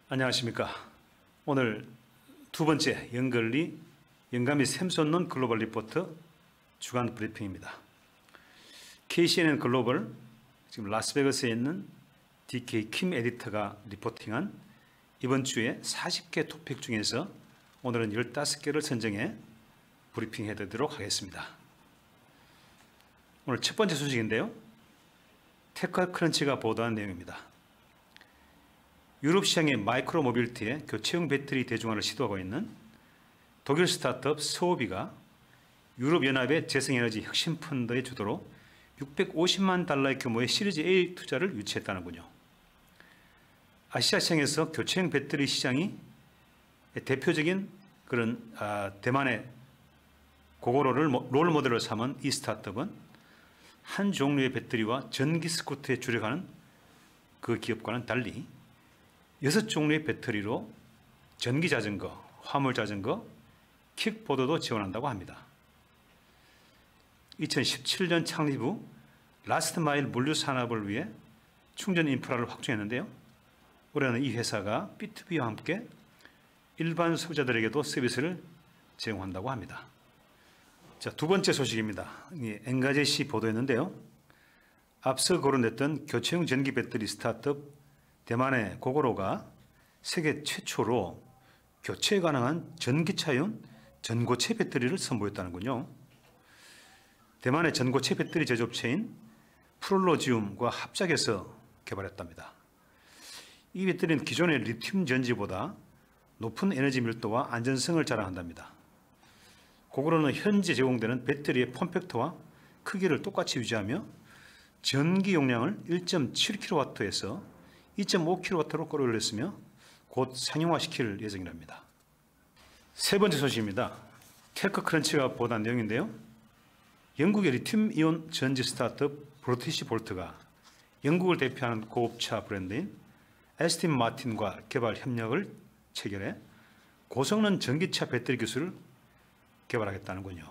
안녕하십니까. 오늘 두 번째 영감이 샘솟는 글로벌 리포트 주간 브리핑입니다. KCNN 글로벌 지금 라스베가스에 있는 DK 킴 에디터가 리포팅한 이번 주에 40개 토픽 중에서 오늘은 15개를 선정해 브리핑해 드리도록 하겠습니다. 오늘 첫 번째 소식인데요. 테크크런치가 보도한 내용입니다. 유럽 시장의 마이크로 모빌리티의 교체용 배터리 대중화를 시도하고 있는 독일 스타트업 스오비가 유럽연합의 재생에너지 혁신 펀드의 주도로 650만 달러의 규모의 시리즈 A 투자를 유치했다는군요. 아시아 시장에서 교체용 배터리 시장이 대표적인 그런 대만의 고고로를 롤 모델로 삼은 이 스타트업은 한 종류의 배터리와 전기 스쿠터에 주력하는 그 기업과는 달리 6종류의 배터리로 전기 자전거, 화물 자전거, 킥보드도 지원한다고 합니다. 2017년 창립 후 라스트 마일 물류 산업을 위해 충전 인프라를 확충했는데요. 올해는 이 회사가 B2B와 함께 일반 소비자들에게도 서비스를 제공한다고 합니다. 자, 두 번째 소식입니다. 엔가제시 보도했는데요. 앞서 거론됐던 교체용 전기 배터리 스타트업 대만의 고고로가 세계 최초로 교체 가능한 전기차용 전고체 배터리를 선보였다는군요. 대만의 전고체 배터리 제조업체인 프롤로지움과 합작해서 개발했답니다. 이 배터리는 기존의 리튬 전지보다 높은 에너지 밀도와 안전성을 자랑한답니다. 고고로는 현재 제공되는 배터리의 폼팩터와 크기를 똑같이 유지하며 전기 용량을 1.7kW에서 2.5kW로 끌어올렸으며 곧 상용화시킬 예정이랍니다. 세 번째 소식입니다. 테크크런치가 보도한 내용인데요. 영국의 리튬이온 전지 스타트업 브리티시 볼트가 영국을 대표하는 고급차 브랜드인 에스틴 마틴과 개발 협력을 체결해 고성능 전기차 배터리 기술을 개발하겠다는군요.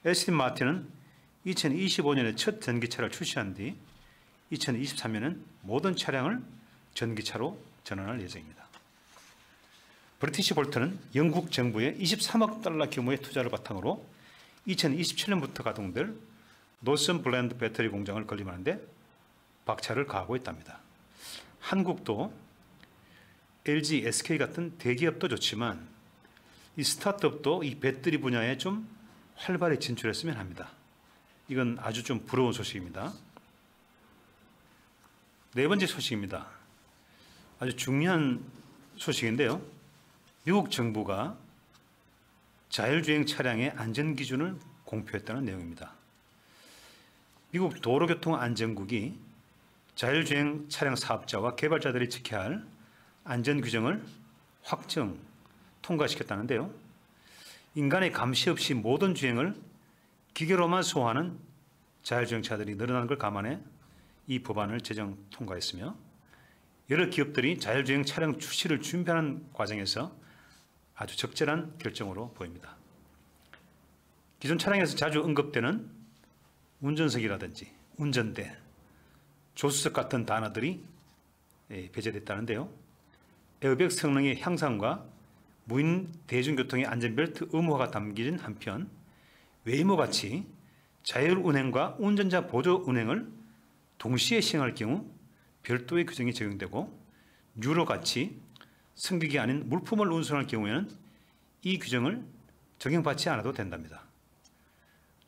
에스틴 마틴은 2025년에 첫 전기차를 출시한 뒤 2023년엔 모든 차량을 전기차로 전환할 예정입니다. 브리티시 볼트는 영국 정부의 23억 달러 규모의 투자를 바탕으로 2027년부터 가동될 노선 블렌드 배터리 공장을 건립하는데 박차를 가하고 있답니다. 한국도 LG, SK 같은 대기업도 좋지만 이 스타트업도 이 배터리 분야에 좀 활발히 진출했으면 합니다. 이건 아주 좀 부러운 소식입니다. 네 번째 소식입니다. 아주 중요한 소식인데요. 미국 정부가 자율주행 차량의 안전기준을 공표했다는 내용입니다. 미국 도로교통안전국이 자율주행 차량 사업자와 개발자들이 지켜야 할 안전규정을 확정, 통과시켰다는데요. 인간의 감시 없이 모든 주행을 기계로만 소화하는 자율주행차들이 늘어나는 걸 감안해 이 법안을 제정 통과했으며 여러 기업들이 자율주행 차량 출시를 준비하는 과정에서 아주 적절한 결정으로 보입니다. 기존 차량에서 자주 언급되는 운전석이라든지 운전대, 조수석 같은 단어들이 배제됐다는데요. 에어백 성능의 향상과 무인 대중교통의 안전벨트 의무화가 담긴 한편 웨이모같이 자율운행과 운전자 보조 운행을 동시에 시행할 경우 별도의 규정이 적용되고 유로같이 승객이 아닌 물품을 운송할 경우에는 이 규정을 적용받지 않아도 된답니다.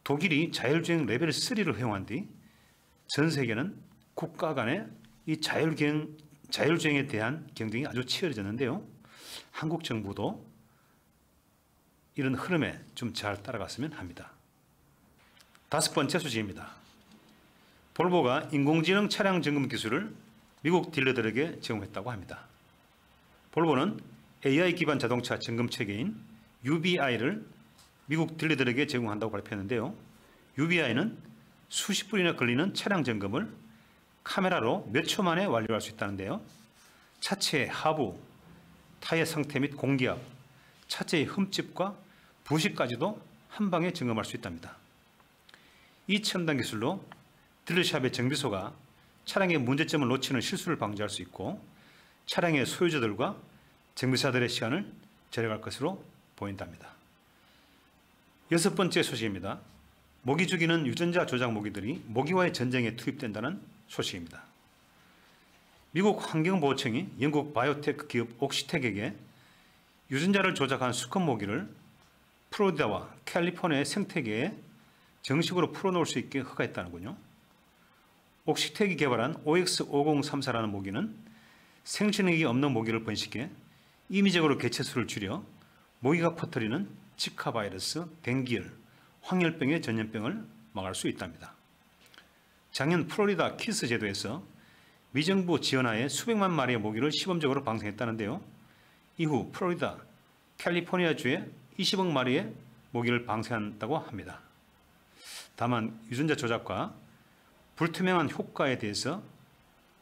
독일이 자율주행 레벨 3를 허용한 뒤 전 세계는 국가 간의 이 자율주행에 대한 경쟁이 아주 치열해졌는데요. 한국 정부도 이런 흐름에 좀 잘 따라갔으면 합니다. 다섯 번째 소식입니다. 볼보가 인공지능 차량 점검 기술을 미국 딜러들에게 제공했다고 합니다. 볼보는 AI 기반 자동차 점검 체계인 UBI를 미국 딜러들에게 제공한다고 발표했는데요. UBI는 수십 분이나 걸리는 차량 점검을 카메라로 몇 초 만에 완료할 수 있다는데요. 차체의 하부, 타이어 상태 및 공기압, 차체의 흠집과 부식까지도 한 방에 점검할 수 있답니다. 이 첨단 기술로 딜러샵의 정비소가 차량의 문제점을 놓치는 실수를 방지할 수 있고 차량의 소유자들과 정비사들의 시간을 절약할 것으로 보인답니다. 6번째 소식입니다. 모기 죽이는 유전자 조작 모기들이 모기와의 전쟁에 투입된다는 소식입니다. 미국 환경보호청이 영국 바이오테크 기업 옥시텍에게 유전자를 조작한 수컷 모기를 플로리다와 캘리포니아의 생태계에 정식으로 풀어놓을 수 있게 허가했다는군요. 옥시텍이 개발한 OX5034라는 모기는 생식력이 없는 모기를 번식해 임의적으로 개체수를 줄여 모기가 퍼뜨리는 지카 바이러스, 댕기열, 황열병의 전염병을 막을 수 있답니다. 작년 플로리다 키스 제도에서 미정부 지원하에 수백만 마리의 모기를 시범적으로 방생했다는데요. 이후 플로리다, 캘리포니아주에 20억 마리의 모기를 방생한다고 합니다. 다만 유전자 조작과 불투명한 효과에 대해서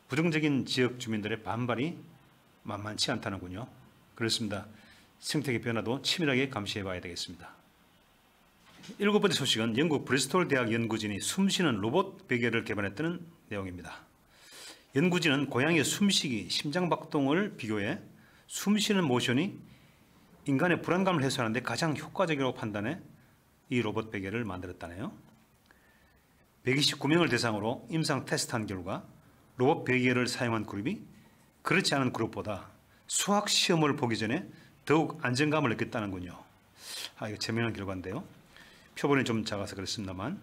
부정적인 지역 주민들의 반발이 만만치 않다는군요. 그렇습니다. 생태계 변화도 치밀하게 감시해 봐야 되겠습니다. 7번째 소식은 영국 브리스톨 대학 연구진이 숨쉬는 로봇 베개를 개발했다는 내용입니다. 연구진은 고양이의 숨쉬기, 심장박동을 비교해 숨쉬는 모션이 인간의 불안감을 해소하는 데 가장 효과적이라고 판단해 이 로봇 베개를 만들었다네요. 129명을 대상으로 임상 테스트한 결과 로봇 베개를 사용한 그룹이 그렇지 않은 그룹보다 수학 시험을 보기 전에 더욱 안정감을 느꼈다는군요. 이거 재미난 결과인데요. 표본이 좀 작아서 그렇습니다만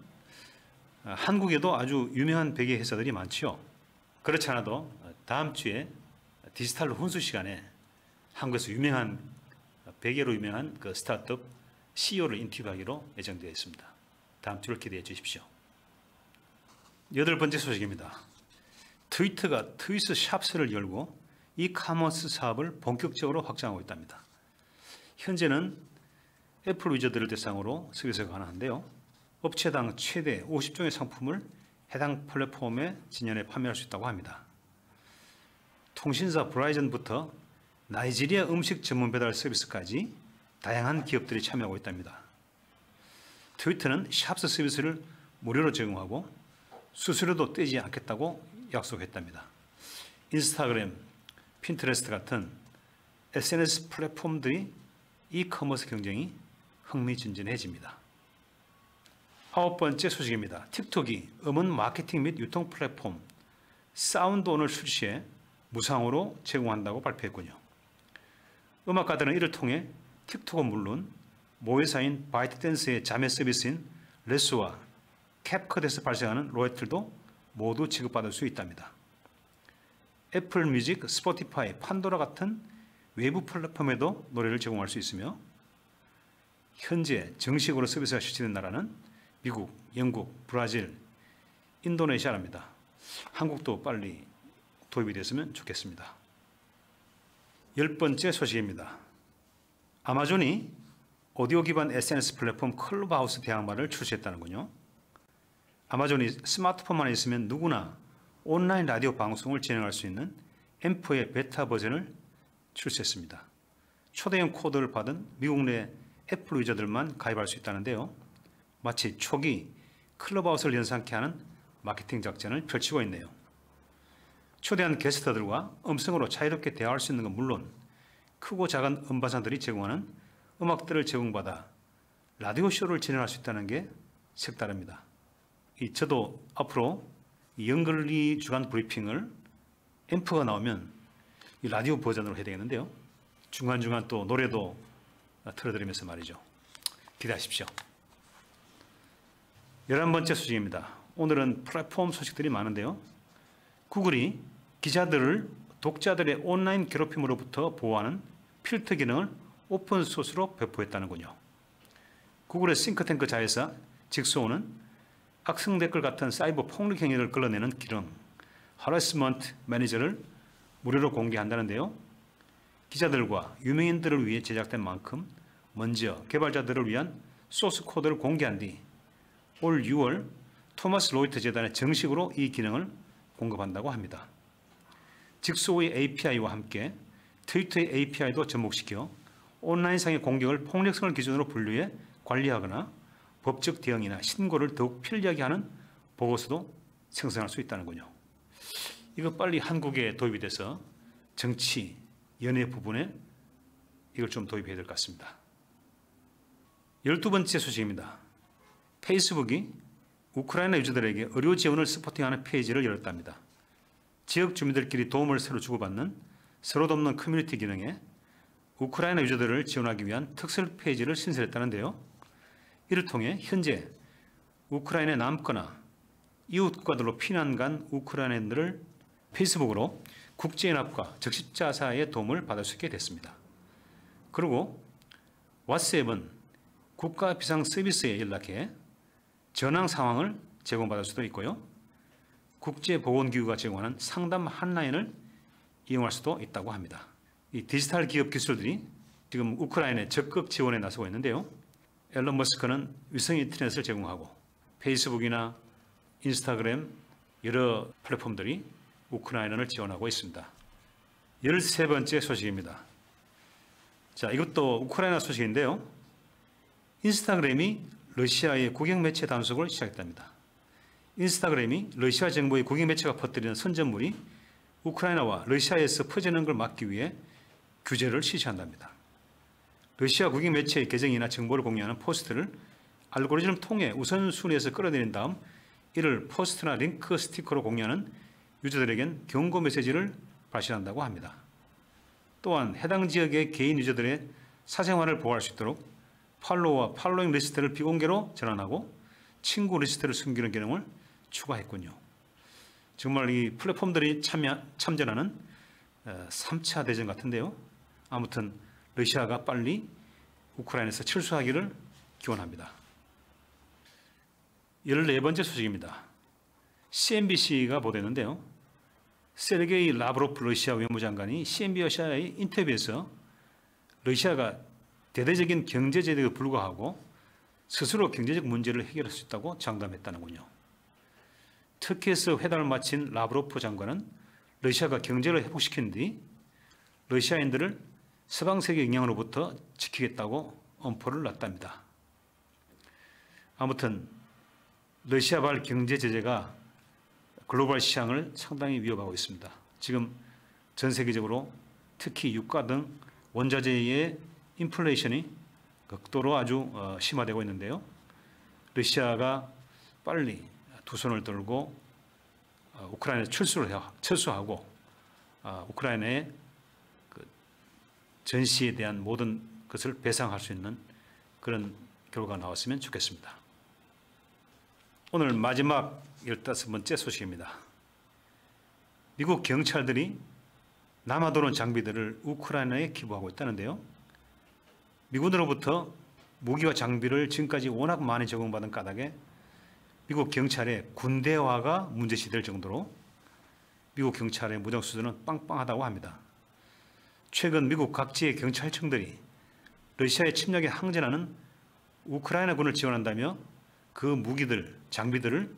한국에도 아주 유명한 베개 회사들이 많죠. 그렇지 않아도 다음 주에 디지털 혼수 시간에 한국에서 유명한 베개로 유명한 그 스타트업 CEO를 인터뷰하기로 예정되어 있습니다. 다음 주를 기대해 주십시오. 8번째 소식입니다. 트위터가 트위스 샵스를 열고 이커머스 사업을 본격적으로 확장하고 있답니다. 현재는 애플 유저들을 대상으로 서비스가 가능한데요. 업체당 최대 50종의 상품을 해당 플랫폼에 진열해 판매할 수 있다고 합니다. 통신사 브라이전부터 나이지리아 음식 전문 배달 서비스까지 다양한 기업들이 참여하고 있답니다. 트위터는 샵스 서비스를 무료로 제공하고 수수료도 떼지 않겠다고 약속했답니다. 인스타그램, 핀터레스트 같은 SNS 플랫폼들이 이커머스 경쟁이 흥미진진해집니다. 9번째 소식입니다. 틱톡이 음원 마케팅 및 유통 플랫폼 사운드온을 출시해 무상으로 제공한다고 발표했군요. 음악가들은 이를 통해 틱톡은 물론 모회사인 바이트댄스의 자매 서비스인 레스와 캡컷에서 발생하는 로열티도 모두 지급받을 수 있답니다. 애플 뮤직, 스포티파이, 판도라 같은 외부 플랫폼에도 노래를 제공할 수 있으며 현재 정식으로 서비스가 실시된 나라는 미국, 영국, 브라질, 인도네시아랍니다. 한국도 빨리 도입이 됐으면 좋겠습니다. 10번째 소식입니다. 아마존이 오디오 기반 SNS 플랫폼 클럽하우스 대항마를 출시했다는군요. 아마존이 스마트폰만 있으면 누구나 온라인 라디오 방송을 진행할 수 있는 앰프의 베타 버전을 출시했습니다. 초대형 코드를 받은 미국 내 애플 유저들만 가입할 수 있다는데요. 마치 초기 클럽하우스를 연상케 하는 마케팅 작전을 펼치고 있네요. 초대한 게스트들과 음성으로 자유롭게 대화할 수 있는 건 물론 크고 작은 음반사들이 제공하는 음악들을 제공받아 라디오쇼를 진행할 수 있다는 게 색다릅니다. 저도 앞으로 영글리 주간 브리핑을 앰프가 나오면 이 라디오 버전으로 해야 되겠는데요. 중간중간 또 노래도 틀어드리면서 말이죠. 기대하십시오. 11번째 소식입니다. 오늘은 플랫폼 소식들이 많은데요. 구글이 기자들을 독자들의 온라인 괴롭힘으로부터 보호하는 필터 기능을 오픈소스로 배포했다는군요. 구글의 싱크탱크 자회사 직소우는 악성 댓글 같은 사이버 폭력 행위를 걸러내는 기능 하래스먼트 매니저를 무료로 공개한다는데요. 기자들과 유명인들을 위해 제작된 만큼 먼저 개발자들을 위한 소스 코드를 공개한 뒤 올 6월 토마스 로이터 재단에 정식으로 이 기능을 공급한다고 합니다. 직소의 API와 함께 트위터의 API도 접목시켜 온라인상의 공격을 폭력성을 기준으로 분류해 관리하거나 법적 대응이나 신고를 더욱 편리하게 하는 보고서도 생성할 수 있다는군요. 이거 빨리 한국에 도입이 돼서 정치, 연애 부분에 이걸 좀 도입해야 될 것 같습니다. 12번째 소식입니다. 페이스북이 우크라이나 유저들에게 의료 지원을 서포팅하는 페이지를 열었답니다. 지역 주민들끼리 도움을 서로 주고받는 서로 돕는 커뮤니티 기능에 우크라이나 유저들을 지원하기 위한 특설 페이지를 신설했다는데요. 이를 통해 현재 우크라이나에 남거나 이웃 국가들로 피난 간 우크라이나인들을 페이스북으로 국제연합과 적십자사의 도움을 받을 수 있게 됐습니다. 그리고 왓츠앱은 국가 비상 서비스에 연락해 전황 상황을 제공받을 수도 있고요. 국제보건기구가 제공하는 상담 한라인을 이용할 수도 있다고 합니다. 이 디지털 기업 기술들이 지금 우크라이나에 적극 지원에 나서고 있는데요. 앨런 머스크는 위성 인터넷을 제공하고 페이스북이나 인스타그램 여러 플랫폼들이 우크라이나를 지원하고 있습니다. 13번째 소식입니다. 자, 이것도 우크라이나 소식인데요. 인스타그램이 러시아의 국영매체 단속을 시작했답니다. 인스타그램이 러시아 정부의 국영매체가 퍼뜨리는 선전물이 우크라이나와 러시아에서 퍼지는 걸 막기 위해 규제를 실시한답니다. 러시아 국영매체의 계정이나 정보를 공유하는 포스트를 알고리즘을 통해 우선순위에서 끌어내린 다음 이를 포스트나 링크 스티커로 공유하는 유저들에겐 경고 메시지를 발신한다고 합니다. 또한 해당 지역의 개인 유저들의 사생활을 보호할 수 있도록 팔로우와 팔로잉 리스트를 비공개로 전환하고 친구 리스트를 숨기는 기능을 추가했군요. 정말 이 플랫폼들이 참전하는 3차 대전 같은데요. 아무튼 러시아가 빨리 우크라이나에서 철수하기를 기원합니다. 14번째 소식입니다. CNBC가 보도했는데요. 세르게이 라브로프 러시아 외무장관이 CNBC와의 인터뷰에서 러시아가 대대적인 경제제재에 불과하고 스스로 경제적 문제를 해결할 수 있다고 장담했다는군요. 터키에서 회담을 마친 라브로프 장관은 러시아가 경제를 회복시킨 뒤 러시아인들을 서방 세계 영향으로부터 지키겠다고 엄포를 놨답니다. 아무튼 러시아발 경제 제재가 글로벌 시장을 상당히 위협하고 있습니다. 지금 전 세계적으로 특히 유가 등 원자재의 인플레이션이 극도로 아주 심화되고 있는데요. 러시아가 빨리 두 손을 들고 우크라이나에 철수하고 우크라이나의 그 전시에 대한 모든 것을 배상할 수 있는 그런 결과가 나왔으면 좋겠습니다. 오늘 마지막 15번째 소식입니다. 미국 경찰들이 남아도는 장비들을 우크라이나에 기부하고 있다는데요. 미군으로부터 무기와 장비를 지금까지 워낙 많이 제공받은 까닭에 미국 경찰의 군대화가 문제시될 정도로 미국 경찰의 무장 수준은 빵빵하다고 합니다. 최근 미국 각지의 경찰청들이 러시아의 침략에 항전하는 우크라이나군을 지원한다며 그 무기들, 장비들을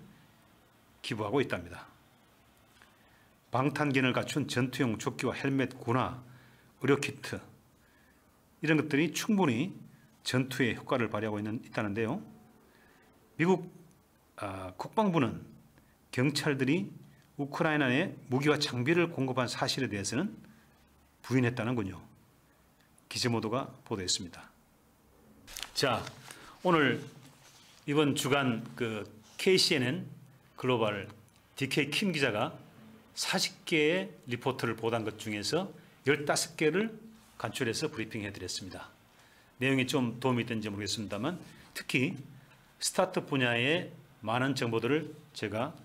기부하고 있답니다. 방탄기능을 갖춘 전투용 조끼와 헬멧, 군화, 의료키트 이런 것들이 충분히 전투에 효과를 발휘하고 있다는데요. 미국 국방부는 경찰들이 우크라이나에 무기와 장비를 공급한 사실에 대해서는 부인했다는군요. 기재모도가 보도했습니다. 자, 오늘 이번 주간 그 KCNN 글로벌 DK 킴 기자가 40개의 리포트를 보도한 것 중에서 15개를 간추려서 브리핑해 드렸습니다. 내용이 좀 도움이 됐는지 모르겠습니다만 특히 스타트업 분야의 많은 정보들을 제가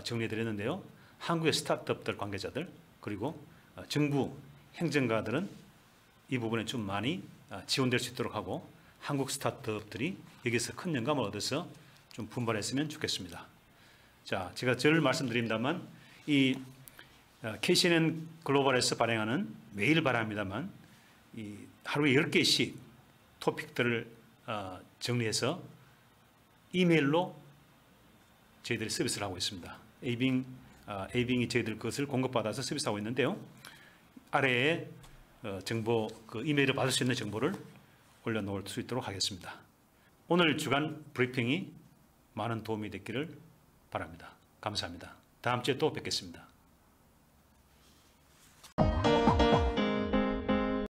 정리해 드렸는데요. 한국의 스타트업들 관계자들 그리고 정부 행정가들은 이 부분에 좀 많이 지원될 수 있도록 하고 한국 스타트업들이 여기서 큰 영감을 얻어서 좀 분발했으면 좋겠습니다. 자, 제가 늘 말씀드립니다만 이 KCNN 글로벌에서 발행하는 매일 발행합니다만 이 하루에 10개씩 토픽들을 정리해서 이메일로 저희들이 서비스를 하고 있습니다. 에이빙이 저희들 것을 공급받아서 서비스하고 있는데요. 아래에 정보, 그 이메일을 받을 수 있는 정보를 올려놓을 수 있도록 하겠습니다. 오늘 주간 브리핑이 많은 도움이 됐기를 바랍니다. 감사합니다. 다음 주에 또 뵙겠습니다.